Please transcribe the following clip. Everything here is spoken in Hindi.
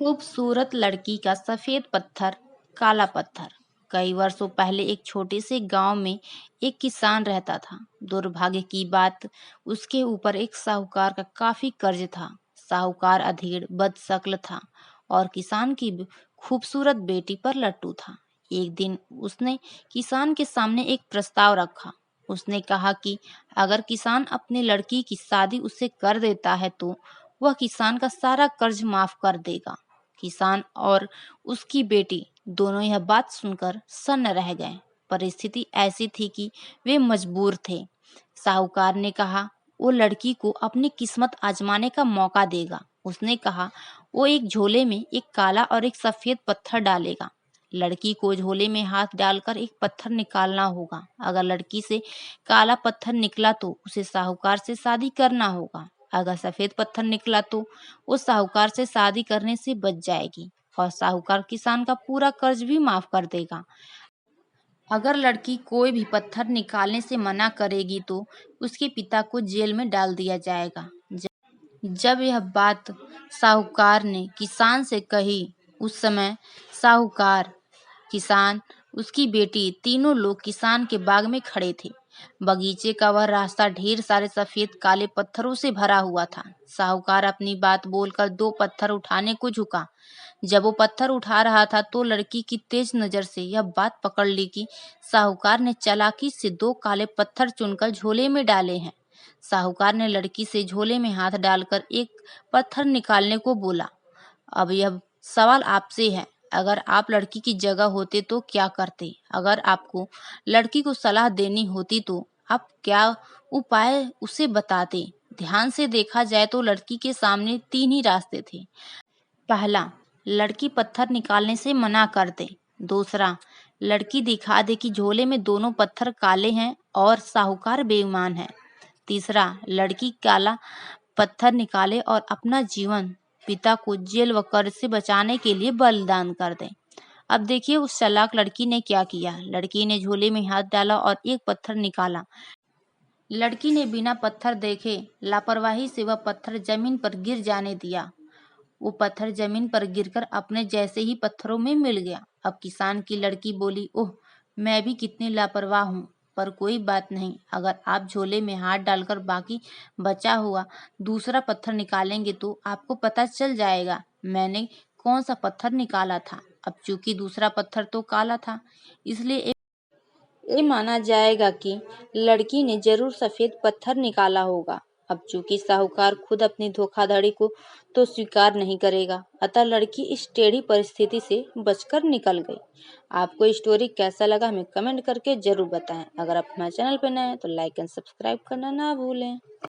खूबसूरत लड़की का सफेद पत्थर काला पत्थर। कई वर्षों पहले एक छोटे से गांव में एक किसान रहता था। दुर्भाग्य की बात, उसके ऊपर एक साहूकार का काफी कर्ज था। साहूकार अधेड़ बदशक्ल था और किसान की खूबसूरत बेटी पर लट्टू था। एक दिन उसने किसान के सामने एक प्रस्ताव रखा। उसने कहा कि अगर किसान अपनी लड़की की शादी उससे कर देता है तो वह किसान का सारा कर्ज माफ कर देगा। किसान और उसकी बेटी दोनों यह बात सुनकर सन्न रह गए। परिस्थिति ऐसी थी कि वे मजबूर थे। साहूकार ने कहा वो लड़की को अपनी किस्मत आजमाने का मौका देगा। उसने कहा वो एक झोले में एक काला और एक सफेद पत्थर डालेगा। लड़की को झोले में हाथ डालकर एक पत्थर निकालना होगा। अगर लड़की से काला पत्थर निकला तो उसे साहूकार से शादी करना होगा। अगर सफेद पत्थर निकला तो वो साहूकार से शादी करने से बच जाएगी और साहूकार किसान का पूरा कर्ज भी माफ कर देगा। अगर लड़की कोई भी पत्थर निकालने से मना करेगी तो उसके पिता को जेल में डाल दिया जाएगा। जब यह बात साहूकार ने किसान से कही, उस समय साहूकार, किसान, उसकी बेटी तीनों लोग किसान के बाग में खड़े थे। बगीचे का वह रास्ता ढेर सारे सफेद काले पत्थरों से भरा हुआ था। साहूकार अपनी बात बोलकर दो पत्थर उठाने को झुका। जब वो पत्थर उठा रहा था तो लड़की की तेज नजर से यह बात पकड़ ली कि साहूकार ने चालाकी से दो काले पत्थर चुनकर झोले में डाले हैं। साहूकार ने लड़की से झोले में हाथ डालकर एक पत्थर निकालने को बोला। अब यह सवाल आपसे है, अगर आप लड़की की जगह होते तो क्या करते? अगर आपको लड़की को सलाह देनी होती तो आप क्या उपाय उसे बताते? ध्यान से देखा जाए तो लड़की के सामने तीन ही रास्ते थे। पहला, लड़की पत्थर निकालने से मना कर दे। दूसरा, लड़की दिखा दे कि झोले में दोनों पत्थर काले हैं और साहूकार बेईमान है। तीसरा, लड़की काला पत्थर निकाले और अपना जीवन पिता को जेल व कर्ज से बचाने के लिए बलिदान कर दे। अब देखिए उस चालाक लड़की ने क्या किया। लड़की ने झोले में हाथ डाला और एक पत्थर निकाला। लड़की ने बिना पत्थर देखे लापरवाही से वह पत्थर जमीन पर गिर जाने दिया। वो पत्थर जमीन पर गिरकर अपने जैसे ही पत्थरों में मिल गया। अब किसान की लड़की बोली, ओह, मैं भी कितनी लापरवाह हूँ, पर कोई बात नहीं। अगर आप झोले में हाथ डालकर बाकी बचा हुआ दूसरा पत्थर निकालेंगे तो आपको पता चल जाएगा मैंने कौन सा पत्थर निकाला था। अब चूंकि दूसरा पत्थर तो काला था, इसलिए ये माना जाएगा कि लड़की ने जरूर सफेद पत्थर निकाला होगा। अब चूंकि साहूकार खुद अपनी धोखाधड़ी को तो स्वीकार नहीं करेगा, अतः लड़की इस टेढ़ी परिस्थिति से बचकर निकल गई। आपको स्टोरी कैसा लगा हमें कमेंट करके जरूर बताएं। अगर आप हमारे चैनल पर नए हैं तो लाइक एंड सब्सक्राइब करना ना भूलें।